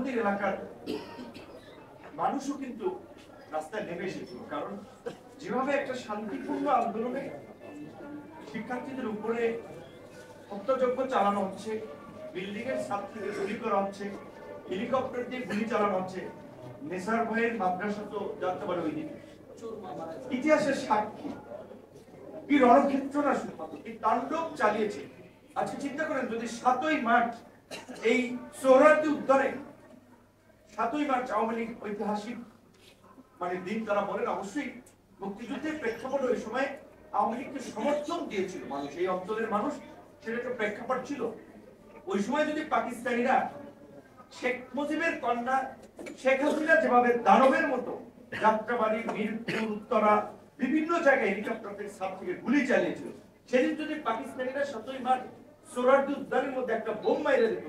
আমাদের এলাকার মানুষও কিন্তু রাস্তায় নেমে এসেছিল, কারণ যেভাবে একটা শান্তিপূর্ণ আন্দোলনে শিক্ষার্থীদের উপরে হত্যাযজ্ঞ চালানো হচ্ছে, বিল্ডিং এর ছাদ থেকে গুলি করা হচ্ছে, হেলিকপ্টার দিয়ে গুলি চালানো হচ্ছে, নেসার ভাইয়ের মাদ্রাসা তো জানতে পারে ওই দিন ইতিহাসের সাক্ষী, কি রণক্ষেত্র না শুধুমাত্র কি তাণ্ডব চালিয়েছে। আজকে চিন্তা করেন যদি 7ই মার্চ এই সোহরাওয়ার্দী উদ্যানে 7ই মার্চ আওয়ামী লীগ ঐতিহাসিক মানে দিন তারা বলেন, অবশ্যই মুক্তিযুদ্ধের প্রেক্ষাপট ওই সময় আওয়ামী লীগকে সমর্থন দিয়েছিল মানুষ, এই অঞ্চলের মানুষ, সেটা একটা প্রেক্ষাপট ছিল। ওই সময় যদি পাকিস্তানিরা শেখ মুজিবের কন্যা শেখ হাসিনা যেভাবে দানবের মতো যাত্রাবাড়ি, মিরপুর, উত্তরা বিভিন্ন জায়গায় হেলিকপ্টার থেকে ছাদ থেকে গুলি চালিয়েছিল, সেদিন যদি পাকিস্তানিরা 7ই মার্চ সোহরাওয়ার্দী উদ্যানের মধ্যে একটা বোম মাইরে দিত,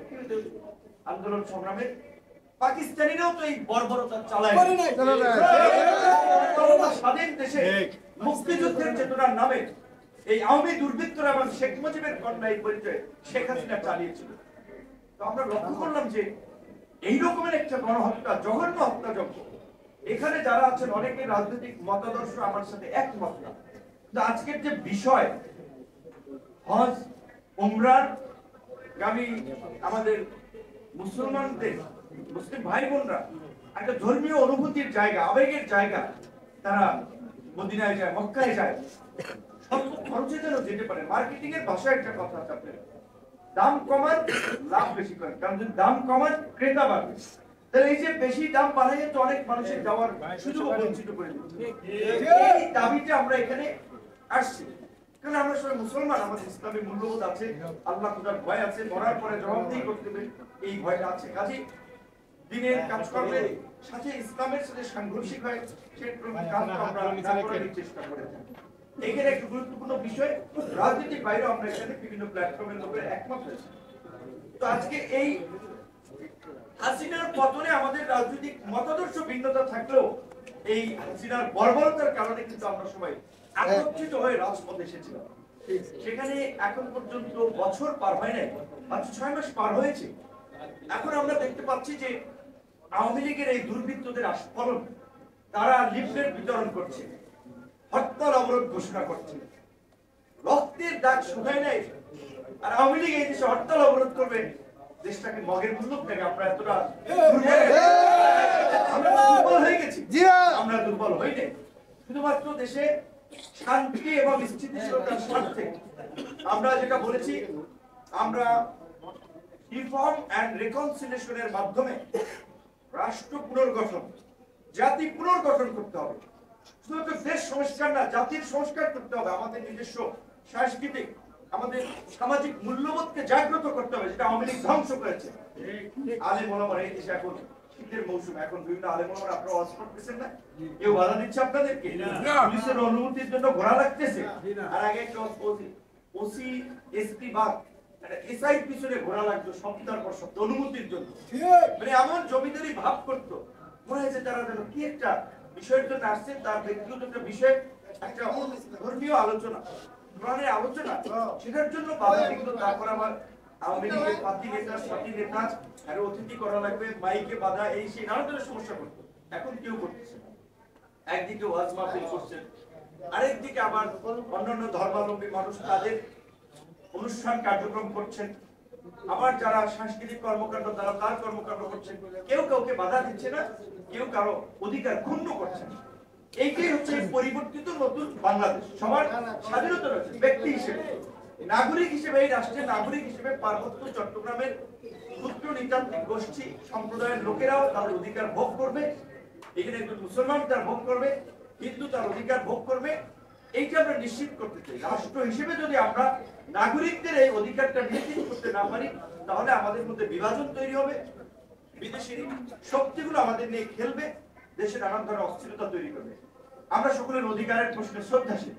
আন্দোলন সংগ্রামে পাকিস্তানিরাও তো এই বর্বরতা চালায় স্বাধীন দেশে মুক্তিযুদ্ধের চেতনার নামে এই আওয়ামী দুর্বৃত্তরা এবং শেখ মুজিবের কন্যা এই পরিচয় শেখ হাসিনা চালিয়েছিল। তো আমরা লক্ষ্য করলাম যে এই রকমের একটা গণহত্যা, জঘন্য হত্যাযজ্ঞ, এখানে যারা আছেন অনেকে রাজনৈতিক মতাদর্শ আমার সাথে একমত না, কিন্তু আজকের যে বিষয় হজ উমরার গামী আমাদের মুসলমানদের, মুসলিম ভাই বোনরা একটা ধর্মীয় অনুভূতির জায়গা, আবেগের জায়গা, তারা মদিনায় যায়, মক্কায় যায়, স্বল্প খরচে যেন যেতে পারে। মার্কেটিং এর ভাষায় একটা কথা আছে, আপনার দাম কমান লাভ বেশি করেন, কারণ যদি দাম কমান ক্রেতা বাড়বে, তাহলে এই যে বেশি দাম বাড়াইয়ে তো অনেক মানুষের যাওয়ার সুযোগ বঞ্চিত করে দিচ্ছে। এই দাবিতে আমরা এখানে আসছি, কারণ আমরা সবাই মুসলমান, আমাদের ইসলামী মূল্যবোধ আছে, আল্লাহ খোদার ভয় আছে, মরার পরে জবাবদিহি করতে হবে এই ভয়টা আছে। কাজে দিনের কাজকর্মের সাথে ইসলামের সাথে সাংঘর্ষিক হয় সেরকম কাজ আমরা না করার চেষ্টা করে থাকি। এখানে একটা গুরুত্বপূর্ণ বিষয়, রাজনীতির বাইরে আমরা এখানে বিভিন্ন প্ল্যাটফর্মের লোকের একমত হয়েছে। তো আজকে এই হাসিনার পতনে আমাদের রাজনৈতিক মতাদর্শ ভিন্নতা থাকলেও এই হাসিনার বর্বরতার কারণে কিন্তু আমরা সবাই একত্রিত হয়ে রাজপথে এসেছিলাম। সেখানে এখন পর্যন্ত বছর পার হয় নাই, মাত্র 6 মাস পার হয়েছে। এখন আমরা দেখতে পাচ্ছি যে আওয়ামী লীগের এই দুর্বৃত্তদের আস্ফলন, তারা লিফলেট বিতরণ করছে, হরতাল অবরোধ ঘোষণা করছে, রক্তের দাগ শুকায় নাই, আর আওয়ামী লীগ এই দেশে হরতাল অবরোধ করবে, দেশটাকে মগের মুল্লুক থেকে আমরা এতটা দুর্বল হয়ে গেছি। আমরা দুর্বল হই নাই, শুধুমাত্র দেশে শান্তি এবং স্থিতিশীলতার স্বার্থে আমরা যেটা বলেছি, আমরা রিফর্ম এন্ড রিকনসিলিয়েশনের মাধ্যমে রাষ্ট্র পুনর্গঠন, জাতি পুনর্গঠন করতে হবে। শুধুমাত্র দেশ সংস্কার না, জাতির সংস্কার করতে হবে। আমাদের নিজস্ব সাংস্কৃতিক, আমাদের সামাজিক মূল্যবোধকে জাগ্রত করতে হবে, যেটা আওয়ামী লীগ ধ্বংস করেছে। আলেম ওলামারা এই দেশে এখন শীতের মৌসুম, এখন বিভিন্ন আলেম ওলামারা আপনারা ওয়াজ করতেছেন না, কেউ বাধা দিচ্ছে আপনাদেরকে? পুলিশের অনুমতির জন্য ঘোরা লাগতেছে, আর আগে একটা ওসি এসপি বা এসআই পিছনে ঘোরা লাগতো সপ্তাহের পর সপ্তাহ অনুমতির জন্য। মানে এমন জমিদারি ভাব করতো, মনে হয়েছে তারা যেন কি একটা বিষয়ের জন্য আসছেন, তার ব্যক্তিগত একটা বিষয়, একটা ধর্মীয় আলোচনা, কোরআনের আলোচনা, সেটার জন্য বাধা দিত। তারপর আমার আওয়ামী লীগের পার্টি নেতা, সাথী নেতা আর অতিথি করা লাগবে, মাইকে বাধা, এই সেই নানা ধরনের সমস্যা করতো। এখন কেউ করতেছে না। একদিকে ওয়াজ মাহফিল করছেন, আরেকদিকে আবার অন্যান্য ধর্মাবলম্বী মানুষ তাদের অনুষ্ঠান কার্যক্রম করছেন, আবার যারা সাংস্কৃতিক কর্মকাণ্ড তারা তার কর্মকাণ্ড করছেন। কেউ কাউকে বাধা দিচ্ছে না, কেউ কারো অধিকার ক্ষুণ্ণ করছে না। এইটাই হচ্ছে পরিবর্তিত নতুন বাংলাদেশ। সবার স্বাধীনতা রয়েছে, ব্যক্তি হিসেবে, নাগরিক হিসেবে, এই রাষ্ট্রের নাগরিক হিসেবে পার্বত্য চট্টগ্রামের ক্ষুদ্র নৃতান্ত্রিক গোষ্ঠী সম্প্রদায়ের লোকেরাও তাদের অধিকার ভোগ করবে। এখানে একজন মুসলমান তার ভোগ করবে, হিন্দু তার অধিকার ভোগ করবে। এইটা আমরা নিশ্চিত করতে চাই। রাষ্ট্র হিসেবে যদি আমরা নাগরিকদের এই অধিকারটা নিশ্চিত করতে না পারি, তাহলে আমাদের মধ্যে বিভাজন তৈরি হবে, বিদেশি শক্তিগুলো আমাদের নিয়ে খেলবে, দেশে নানান ধরনের অস্থিরতা তৈরি করবে। আমরা সকলের অধিকারের প্রশ্নে শ্রদ্ধাশীল,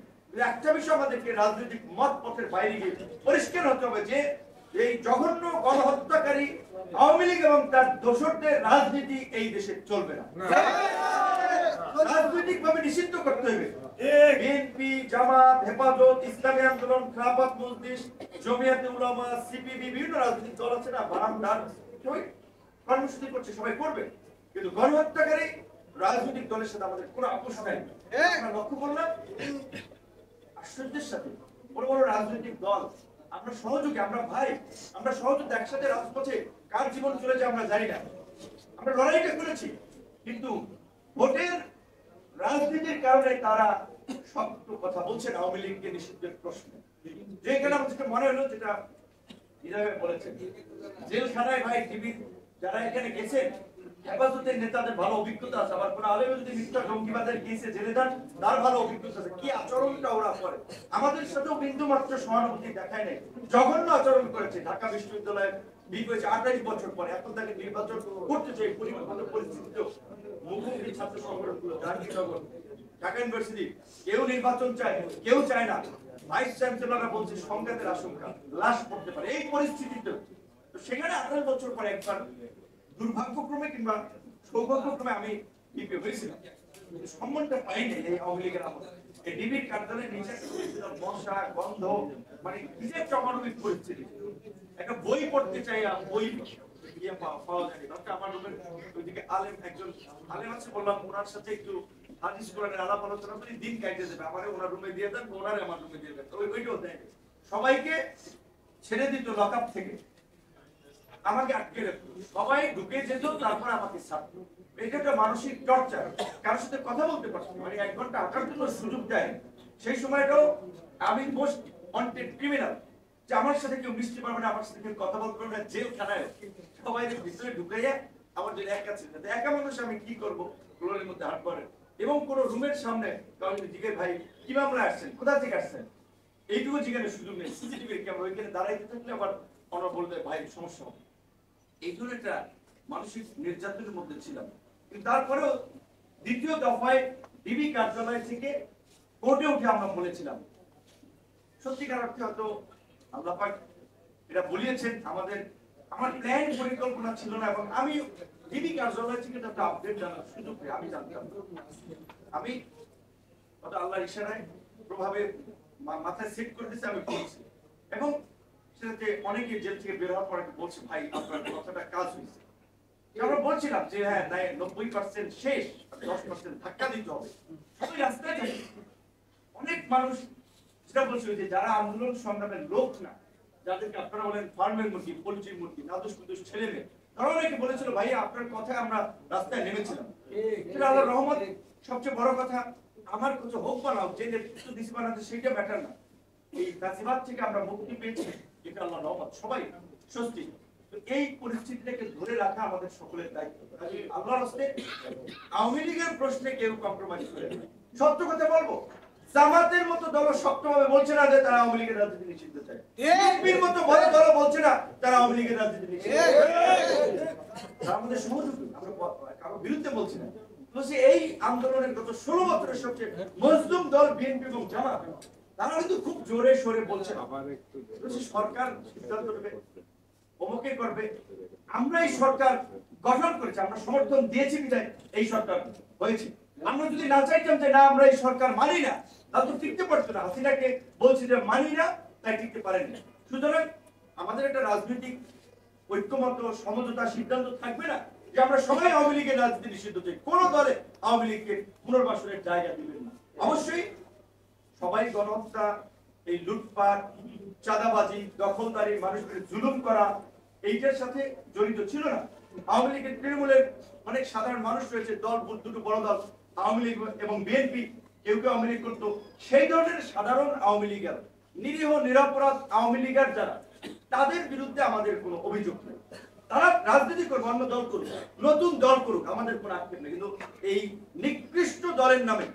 একটা বিষয় আমাদেরকে রাজনৈতিক মত পথের বাইরে গিয়ে পরিষ্কার হতে হবে যে এই জঘন্য গণহত্যাকারী আওয়ামী লীগ এবং তার দোসরদের রাজনীতি এই দেশে চলবে না। রাজনৈতিক ভাবে নিষিদ্ধ করতে হবে। বিএনপি, জামাত, হেফাজত, ইসলামী আন্দোলন, খেলাফত মজলিস, জমিয়াতে উলামা, সিপিবি, বিভিন্ন রাজনৈতিক দল আছে না, বাম ডান, কর্মসূচি করছে, সবাই করবে, কিন্তু গণহত্যাকারী রাজনৈতিক দলের সাথে আমাদের কোনো আপোষ নাই। আমরা লক্ষ্য করলাম আশ্চর্যের সাথে বড় বড় রাজনৈতিক দল আমরা সহযোগী, আমরা ভাই, আমরা সহযোগী একসাথে রাজপথে কার জীবন চলে যায় আমরা জানি না, আমরা লড়াইটা করেছি, কিন্তু ভোটের রাজনীতির কারণে তারা শক্ত কথা বলছেন আওয়ামী লীগকে নিষিদ্ধের প্রশ্নে। যেখানে আমাদের মনে হলো যেটা এভাবে বলেছেন জেলখানায় ভাই টিভি যারা এখানে গেছেন হেফাজতের নেতাদের ভালো অভিজ্ঞতা আছে, আবার কোন আলেম যদি মিথ্যা জঙ্গিবাদের গিয়েছে জেলে যান তার ভালো অভিজ্ঞতা আছে, কি আচরণটা ওরা করে আমাদের সাথেও বিন্দু মাত্র সহানুভূতি দেখায় নাই, জঘন্য আচরণ করেছে। ঢাকা বিশ্ববিদ্যালয়ের বিগ হয়েছে 28 বছর পরে, এখন তাকে নির্বাচন করতে চাই পরিবর্তিত পরিস্থিতিতেও মুখোমুখি ছাত্র সংগঠনগুলো জাহাঙ্গীরনগর ঢাকা ইউনিভার্সিটি কেউ নির্বাচন চায়, কেউ চায় না, ভাইস চ্যান্সেলররা বলছে সংঘাতের আশঙ্কা, লাশ পড়তে পারে এই পরিস্থিতিতে। তো সেখানে 28 বছর পরে একবার দুর্ভাগ্যক্রমে কিংবা সৌভাগ্যক্রমে আমি ডিপি হয়েছিলাম, সম্মানটা পাইনি এই আওয়ামী লীগের আমলে। এই ডিবির কার্যালয়ের নিচে মশা গন্ধ, মানে কি যে চরমানবিক পরিস্থিতি। একটা বই পড়তে চাই, বই পাওয়া যায়নি। আমার রুমের ওইদিকে আলেম একজন আলেম আছে, বললাম ওনার সাথে একটু হাদিস কোরআনের আলাপ আলোচনা করে দিন কাটিয়ে দেবে, আমারে ওনার রুমে দিয়ে দেন, ওনারে আমার রুমে দিয়ে দেন, ওইটাও দেয়। সবাইকে ছেড়ে দিত লকআপ থেকে, আমাকে আটকে রাখতো, সবাই ঢুকে যেত, তারপর আমাকে ছাড়তো। এটা একটা মানসিক টর্চার, কারোর সাথে কথা বলতে পারছি না, মানে 1 ঘন্টা হাঁটার জন্য সুযোগ দেয়। সেই সময়টাও আমি মোস্ট ওয়ান্টেড ক্রিমিনাল, যে আমার সাথে কেউ মিশতে পারবে না, আমার সাথে কেউ কথা বলতে পারবে না, জেলখানায় সবাই ভিতরে ঢুকাইয়া আমার জন্য একা ছিল। একা মানুষ আমি কি করবো, ফ্লোরের মধ্যে হাঁট করে, এবং কোন রুমের সামনে কারণ জিজ্ঞেস ভাই কি মামলা আসছেন, কোথা থেকে আসছেন, এইটুকু জিজ্ঞাসার সুযোগ নেই। সিসিটিভির ক্যামেরা ওইখানে দাঁড়াইতে থাকলে আবার ওরা বলবে ভাই সমস্যা হবে। এই ধরনের একটা মানসিক নির্যাতনের মধ্যে ছিলাম। কিন্তু তারপরেও দ্বিতীয় দফায় ডিবি কার্যালয় থেকে কোর্টে উঠে আমরা বলেছিলাম, সত্যিকার অর্থে হয়তো আল্লাহ পাক এটা বলিয়েছেন, আমার প্ল্যান পরিকল্পনা ছিল না, এবং আমি ডিবি কার্যালয় থেকে একটা আপডেট জানার সুযোগ পেয়ে আমি জানতাম, আমি হয়তো আল্লাহর ইশারায় প্রভাবে মাথায় সেট করে দিয়েছে, আমি বলছি, এবং সেটাতে অনেকে জেল থেকে বের হওয়ার পরে বলছে ভাই আপনার কথাটা কাজ হয়েছে। আমরা বলছিলাম যে হ্যাঁ 90% শেষ, 10% ধাক্কা দিতে হবে, সবাই রাস্তায় থাকে। অনেক মানুষ যেটা বলছে যে যারা আন্দোলন সংগ্রামের লোক না, যাদেরকে আপনারা বলেন ফার্মের মুরগি, পোলট্রির মুরগি, নাদুস কুদুস ছেলে মেয়ে, তারা অনেকে বলেছিল ভাই আপনার কথায় আমরা রাস্তায় নেমেছিলাম। সেটা আল্লাহর রহমত। সবচেয়ে বড় কথা, আমার কিছু হোক বা না হোক, যে নেতৃত্ব দিছি বানাতে সেইটা ব্যাটার না, এই ফ্যাসিবাদ থেকে আমরা মুক্তি পেয়েছি, এটা আল্লাহর রহমত, সবাই স্বস্তি। এই পরিস্থিতিটাকে ধরে রাখা আমাদের সকলের দায়িত্ব। আল্লাহর হস্তে আওয়ামী লীগের প্রশ্নে কেউ কম্প্রোমাইজ করে না। সত্য কথা বলবো, জামাতের মতো দল শক্তভাবে বলছে না যে তারা আওয়ামী লীগের রাজনীতি নিষিদ্ধ চায়, বিএনপির মতো বড় দল বলছে না তারা আওয়ামী লীগের রাজনীতি নিষিদ্ধ চায়। তারা আমাদের সহযোগী, আমরা কারো বিরুদ্ধে বলছি না। এই আন্দোলনের গত 16 বছরের সবচেয়ে মজলুম দল বিএনপি এবং জামাত, তারা কিন্তু খুব জোরে সোরে বলছে সরকার সিদ্ধান্ত নেবে, অমুকে করবে, আমরা এই সরকার গঠন করেছি, আমরা সমর্থন দিয়েছি বিধায় এই সরকার হয়েছে। আমরা যদি না চাইতাম যে না আমরা এই সরকার মানি না, তাহলে তো টিকতে পারতো না। হাসিনাকে বলছি যে মানি না, তাই টিকতে পারেনি। সুতরাং আমাদের একটা রাজনৈতিক ঐক্যমত সমঝোতা সিদ্ধান্ত থাকবে না যে আমরা সবাই আওয়ামী লীগের রাজনীতি নিষিদ্ধ চাই, কোন দলে আওয়ামী লীগকে পুনর্বাসনের জায়গা দিবেন না। অবশ্যই সবাই গণহত্যা, এই লুটপাট, চাঁদাবাজি, দখলদারি, মানুষকে জুলুম করা, এইটার সাথে জড়িত ছিল না। আওয়ামী লীগের তৃণমূলের অনেক সাধারণ মানুষ রয়েছে, দল দুটো বড় দল আওয়ামী লীগ এবং বিএনপি, কেউ কেউ আওয়ামী লীগ করতো, সেই ধরনের সাধারণ আওয়ামী লীগের নিরীহ নিরাপরাধ আওয়ামী লীগের যারা, তাদের বিরুদ্ধে আমাদের কোনো অভিযোগ নেই। তারা রাজনীতি করবে, অন্য দল করুক, নতুন দল করুক, আমাদের কোনো আক্ষেপ নেই। কিন্তু এই নিকৃষ্ট দলের নামে,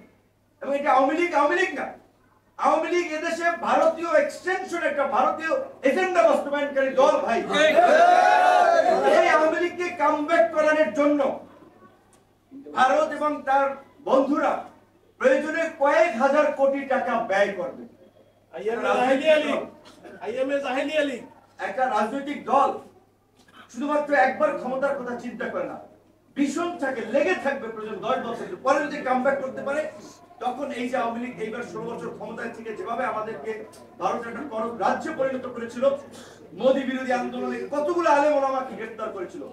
এবং এটা আওয়ামী লীগ না, আওয়ামী লীগ এদেশে ভারতীয় এক্সটেনশন, একটা ভারতীয় এজেন্ডা বাস্তবায়নকারী দল ভাই। এই আওয়ামী লীগকে কামব্যাক করানোর জন্য ভারত এবং তার বন্ধুরা প্রয়োজনে কয়েক হাজার কোটি টাকা ব্যয় করবে। একটা রাজনৈতিক দল শুধুমাত্র একবার ক্ষমতার কথা চিন্তা করে না, ভীষণ থাকে, লেগে থাকবে প্রয়োজন 10 বছর পরে যদি কামব্যাক করতে পারে, তখন এই যে আওয়ামী লীগ এইবার 16 বছর ক্ষমতায় থেকে যেভাবে আমাদেরকে ভারতের একটা করপ রাজ্যে পরিণত করেছিল, মোদী বিরোধী আন্দোলনে কতগুলো আলেম ওলামাকে গ্রেফতার করেছিল,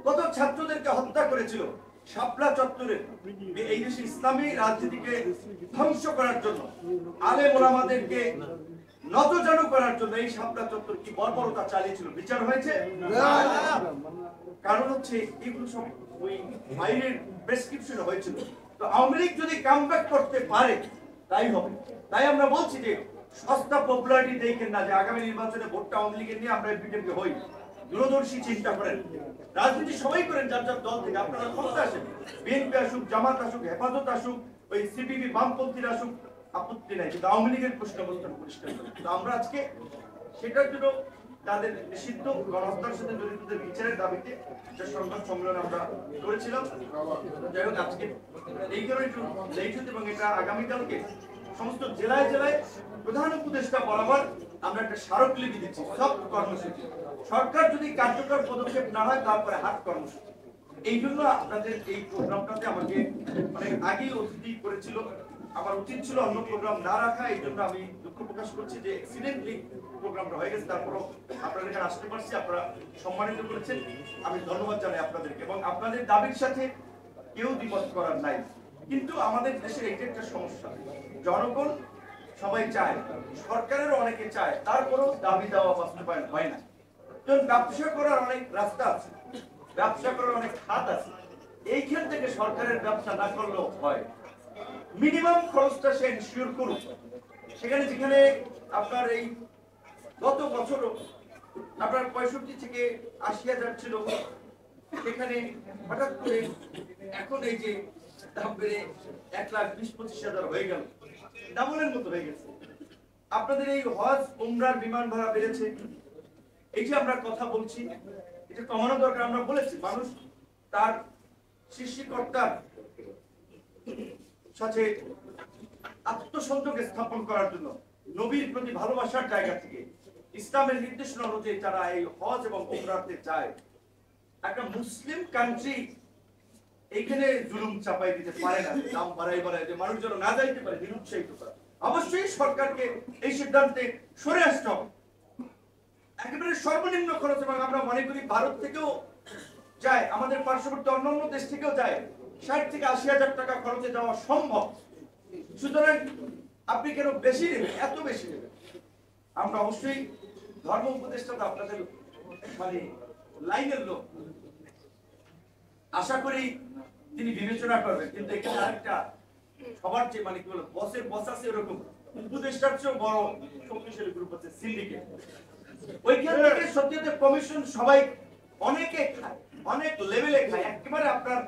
কত ছাত্রদেরকে হত্যা করেছিল শাপলা চত্বরে এই দেশে ইসলামী রাজনীতিকে ধ্বংস করার জন্য, আলেম ওলামাদেরকে নতজানু করার জন্য এই শাপলা চত্বর কি বর্বরতা চালিয়েছিল? বিচার হয়েছে? কারণ হচ্ছে এগুলো সব ওই বাইরের প্রেসক্রিপশন হয়েছিল। তো আওয়ামী লীগ যদি কামব্যাক করতে পারে তাই হবে। তাই আমরা বলছি যে সস্তা পপুলারিটি দেখেন না যে আগামী নির্বাচনে ভোটটা আওয়ামী লীগের নিয়ে আমরা বিজেপি হই। দূরদর্শী চিন্তা করেন, রাজনীতি সবাই করেন যার যার দল থেকে। আপনারা ক্ষমতা আসেন, বিএনপি আসুক, জামাত আসুক, হেফাজত আসুক, ওই সিপিবি বামপন্থীরা আসুক, আপত্তি নাই, কিন্তু আওয়ামী লীগের প্রশ্ন অবস্থান পরিষ্কার করেন। তো আমরা আজকে সেটার জন্য তাদের নিষিদ্ধ গণহত্যার সাথে জড়িতদের বিচারের দাবিতে যে সংবাদ সম্মেলন আমরা করেছিলাম। যাই হোক, আজকে এই কারণে একটু লেট হতে, এবং এটা আগামীকালকে সমস্ত জেলায় জেলায় প্রধান উপদেষ্টা বরাবর আমরা একটা স্মারকলিপি দিচ্ছি। সব কর্মসূচি সরকার যদি কার্যকর পদক্ষেপ না হয় তারপরে হাট কর্মসূচি। এই জন্য আপনাদের এই প্রোগ্রামটাতে আমাকে অনেক আগেই অতিথি করেছিল, আমার উচিত ছিল অন্য প্রোগ্রাম না রাখা। এই জন্য আমি দুঃখ প্রকাশ করছি যে অ্যাক্সিডেন্টলি প্রোগ্রামটা হয়ে গেছে। তারপরও আপনারা এখানে আসতে পারছি, আপনারা সম্মানিত করেছেন, আমি ধন্যবাদ জানাই আপনাদেরকে। এবং আপনাদের দাবির সাথে কেউ দ্বিমত করার নাই, কিন্তু আমাদের দেশের এইটা একটা সমস্যা, জনগণ সবাই চায়, সরকারেরও অনেকে চায়, তারপরেও দাবি দেওয়া বাস্তবায়ন হয় না। কারণ ব্যবসা করার অনেক রাস্তা আছে, ব্যবসা করার অনেক খাত আছে, এইখান থেকে সরকারের ব্যবসা না করলেও হয়। মিনিমাম খরচটা সে এনশিওর করুক। সেখানে যেখানে আপনার এই গত বছরও আপনার 65 থেকে 80,000 ছিল, সেখানে হঠাৎ করে এখন এই যে দাম বেড়ে 1,20,000-25,000 হয়ে গেল, ডাবলের মতো হয়ে গেছে। আপনাদের এই হজ উমরার বিমান ভাড়া বেড়েছে, এই যে আমরা কথা বলছি, এটা কমানো দরকার। আমরা বলেছি মানুষ তার সৃষ্টিকর্তার সাথে আত্মসংযোগ স্থাপন করার জন্য, নবীর প্রতি ভালোবাসার জায়গা থেকে, ইসলামের নির্দেশনা অনুযায়ী তারা এই হজ এবং উমরাতে যায়। একটা মুসলিম কান্ট্রি এইখানে জুলুম চাপাই দিতে পারে না, দাম বাড়াই বাড়াই যে মানুষ যেন না যাইতে পারে, নিরুৎসাহিত করা। অবশ্যই সরকারকে এই সিদ্ধান্তে সরে আসতে হবে, একেবারে সর্বনিম্ন খরচ। এবং আমরা মনে করি ভারত থেকেও যায়, আমাদের পার্শ্ববর্তী অন্যান্য দেশ থেকেও যায়, 60 থেকে 80,000 টাকা খরচে যাওয়া সম্ভব। সুতরাং আপনি কেন বেশি নেবেন, এত বেশি নেবেন? আমরা অবশ্যই ধর্ম উপদেষ্টা তো আপনাদের মানে লাইনের লোক, আশা করি তিনি বিবেচনা করবেন। কিন্তু এখানে আরেকটা সবার চেয়ে মানে কি বলবো, বসের বস আছে, এরকম উপদেষ্টার চেয়েও বড় শক্তিশালী গ্রুপ আছে সিন্ডিকেট। ওইখান থেকে সত্যি কমিশন সবাই অনেকে খায়, অনেক লেভেলে খায়, একেবারে আপনার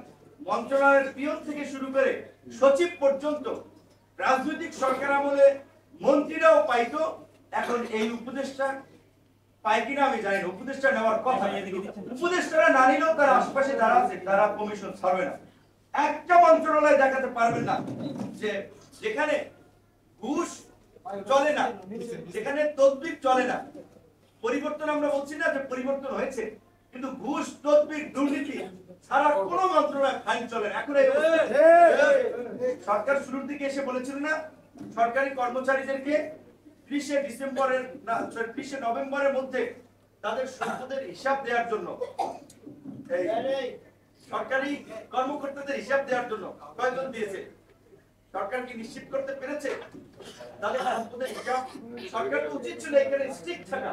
মন্ত্রণালয়ের পিয়ন থেকে শুরু করে সচিব পর্যন্ত। রাজনৈতিক সরকার আমলে মন্ত্রীরাও পাইতো, এখন এই উপদেষ্টা পায় কিনা আমি জানি না। উপদেষ্টা নেওয়ার কথা, উপদেষ্টারা না নিলেও তার আশেপাশে যারা আছে তারা কমিশন ছাড়বে না। একটা মন্ত্রণালয় দেখাতে পারবেন না যে যেখানে ঘুষ চলে না, যেখানে তদবির চলে না। পরিবর্তন আমরা বলছি না যে পরিবর্তন হয়েছে, কিন্তু ঘুষ, তদবির, দুর্নীতি ছাড়া কোনো মন্ত্রণালয় ফাইল চলে না। এখন সরকার শুরুর দিকে এসে বলেছিল না, সরকারি কর্মচারীদেরকে 30 নভেম্বরের মধ্যে তাদের সম্পদের হিসাব দেওয়ার জন্য, সরকারি কর্মকর্তাদের হিসাব দেওয়ার জন্য কয়জন দিয়েছে? সরকার কি নিশ্চিত করতে পেরেছে তাদের সম্পদের হিসাব? সরকারের উচিত ছিল এখানে স্ট্রিক্ট থাকা।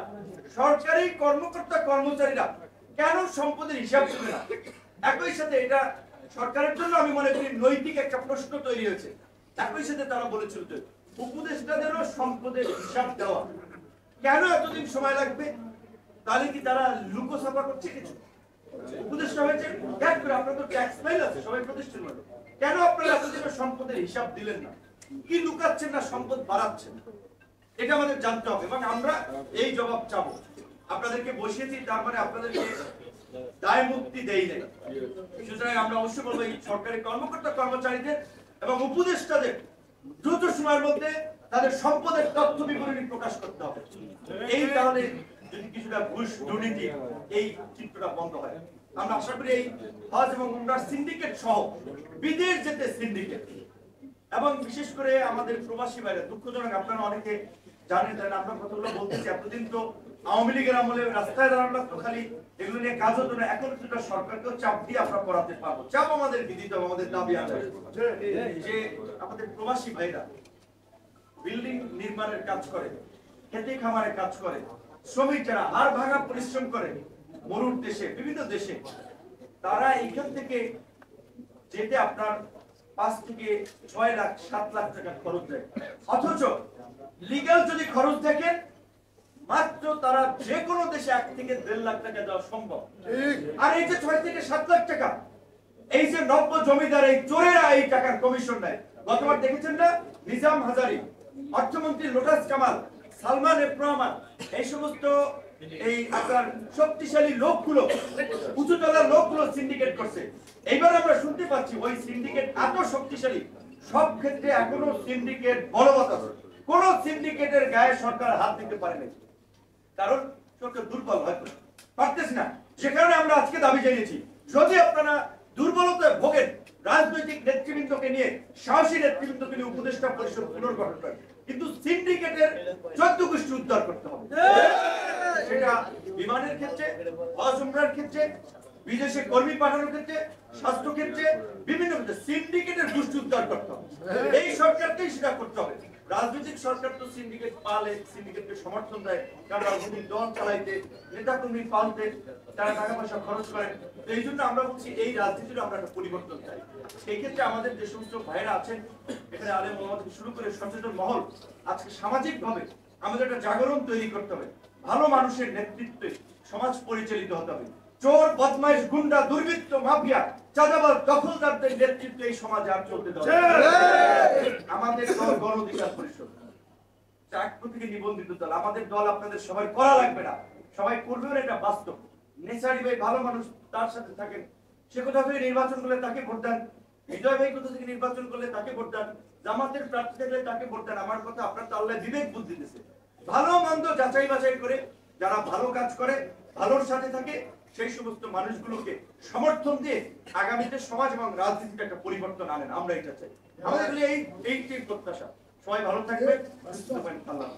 সরকারি কর্মকর্তা কর্মচারীরা কেন সম্পদের হিসাব দেবে না? একই সাথে এটা সরকারের জন্য আমি মনে করি নৈতিক একটা প্রশ্ন তৈরি হয়েছে। একই সাথে তারা বলেছিল যে উপদেষ্টাদেরও সম্পদের হিসাব দেওয়া, কেন এতদিন সময় লাগবে? তাহলে কি তারা লুকোছাপা করছে কিছু? উপদেষ্টা হয়েছে এক করে, আপনার তো ট্যাক্স ফাইল আছে সবাই প্রতিষ্ঠান মধ্যে, কেন আপনারা এতদিনের সম্পদের হিসাব দিলেন না? কি লুকাচ্ছেন না সম্পদ বাড়াচ্ছেন? এটা আমাদের জানতে হবে এবং আমরা এই জবাব চাবো। আপনাদেরকে বসিয়েছি, তার মানে আপনাদেরকে দায় মুক্তি দেই নাই। সুতরাং আমরা অবশ্যই বলবো এই সরকারি কর্মকর্তা কর্মচারীদের এবং উপদেষ্টাদের দ্রুত সময়ের মধ্যে তাদের সম্পদের তথ্য বিবরণী প্রকাশ করতে হবে। এই তাহলে যদি কিছুটা ঘুষ, দুর্নীতি, এই চিত্রটা বন্ধ হয়। আমরা আশা করি এই হজ এবং উমরার সিন্ডিকেট সহ বিদেশ যেতে সিন্ডিকেট, এবং বিশেষ করে আমাদের প্রবাসী বাইরে, দুঃখজনক আপনারা অনেকে জানেন, আমরা কথাগুলো বলতেছি, এতদিন তো আওয়ামী লীগের আমলে রাস্তায় দাঁড়ানো তো খালি এগুলো নিয়ে কাজ হতো না, এখন কিছুটা সরকারকেও চাপ দিয়ে আমরা করাতে পারবো। চাপ আমাদের বিদিত, আমাদের দাবি আছে যে আমাদের প্রবাসী ভাইরা বিল্ডিং নির্মাণের কাজ করে, খেতে খামারে কাজ করে, শ্রমিক যারা হাড় ভাঙা পরিশ্রম করে মরুর দেশে, বিভিন্ন দেশে, তারা এখান থেকে যেতে আপনার 5 থেকে 6 লাখ 7 লাখ টাকা খরচ দেয়। অথচ লিগ্যাল যদি খরচ দেখেন মাত্র তারা যে কোনো দেশে 1 থেকে 1.5 লাখ টাকা দেওয়া সম্ভব। আর এই যে 6 থেকে 7 লাখ টাকা, এই যে নব্য জমিদার এই চোরেরা এই টাকার কমিশন নেয়। গতবার দেখেছেন না, নিজাম হাজারি, অর্থমন্ত্রী লোটাস কামাল, সালমান এফ রহমান, এই সমস্ত এই আপনার শক্তিশালী লোকগুলো, উঁচুতলার লোকগুলো সিন্ডিকেট করছে। এইবার আমরা শুনতে পাচ্ছি ওই সিন্ডিকেট এত শক্তিশালী, সব ক্ষেত্রে এখনো সিন্ডিকেট বলবৎ আছে। কোন সিন্ডিকেটের গায়ে সরকার হাত দিতে পারে না, কারণ সরকার দুর্বল হয়তো পারতেছে না। যে কারণে আমরা আজকে দাবি জানিয়েছি, যদি আপনারা দুর্বলতায় ভোগেন, রাজনৈতিক নেতৃবৃন্দকে নিয়ে, সাহসী নেতৃবৃন্দকে নিয়ে উপদেষ্টা পরিষদ পুনর্গঠন করেন, কিন্তু সিন্ডিকেটের 14 গোষ্ঠী উদ্ধার করতে হবে। সেটা বিমানের ক্ষেত্রে, হজ উমরার ক্ষেত্রে, বিদেশে কর্মী পাঠানোর ক্ষেত্রে, স্বাস্থ্য ক্ষেত্রে, বিভিন্ন ক্ষেত্রে সিন্ডিকেটের গোষ্ঠী উদ্ধার করতে হবে। এই সরকারকেই সেটা করতে হবে। রাজনৈতিক সরকার তো সিন্ডিকেট পালে, সিন্ডিকেটকে সমর্থন দেয়, কারণ রাজনৈতিক দল চালাইতে, নেতা কর্মী পালতে তারা টাকা পয়সা খরচ করে। তো এই জন্য আমরা বলছি এই রাজনীতির আমরা একটা পরিবর্তন চাই। সেই ক্ষেত্রে আমাদের যে সমস্ত ভাইরা আছেন এখানে, আলেম ওলামা থেকে শুরু করে সচেতন মহল, আজকে সামাজিক ভাবে আমাদের একটা জাগরণ তৈরি করতে হবে। ভালো মানুষের নেতৃত্বে সমাজ পরিচালিত হতে হবে। চোর, বদমাইশ, গুন্ডা, দুর্বৃত্ত, মাফিয়া, চাঁদাবাজ, দখলদারদের নেতৃত্বে এই সমাজে আর চলতে দেওয়া আমাদের দল গণ অধিকার পরিষদ, চাক প্রতীকে নিবন্ধিত দল। আমাদের দল আপনাদের সবাই করা লাগবে না, সবাই করবেন, এটা বাস্তব। নেসারি ভাই ভালো মানুষ, তার সাথে থাকেন, সে কোথা থেকে নির্বাচন করলে তাকে ভোট দেন, হৃদয় ভাই কোথা থেকে নির্বাচন করলে তাকে ভোট দেন, জামাতের প্রার্থী থাকলে তাকে ভোট দেন। আমার কথা, আপনার তো আল্লাহ বিবেক বুদ্ধি দিয়েছে, ভালো মন্দ যাচাই বাছাই করে যারা ভালো কাজ করে, ভালোর সাথে থাকে, সেই সমস্ত মানুষগুলোকে সমর্থন দিয়ে আগামীতে সমাজ এবং রাজনীতিতে একটা পরিবর্তন আনেন। আমরা এটা চাই, আমাদের এই প্রত্যাশা। সবাই ভালো থাকবে, সুস্থ থাকবেন। আল্লাহ।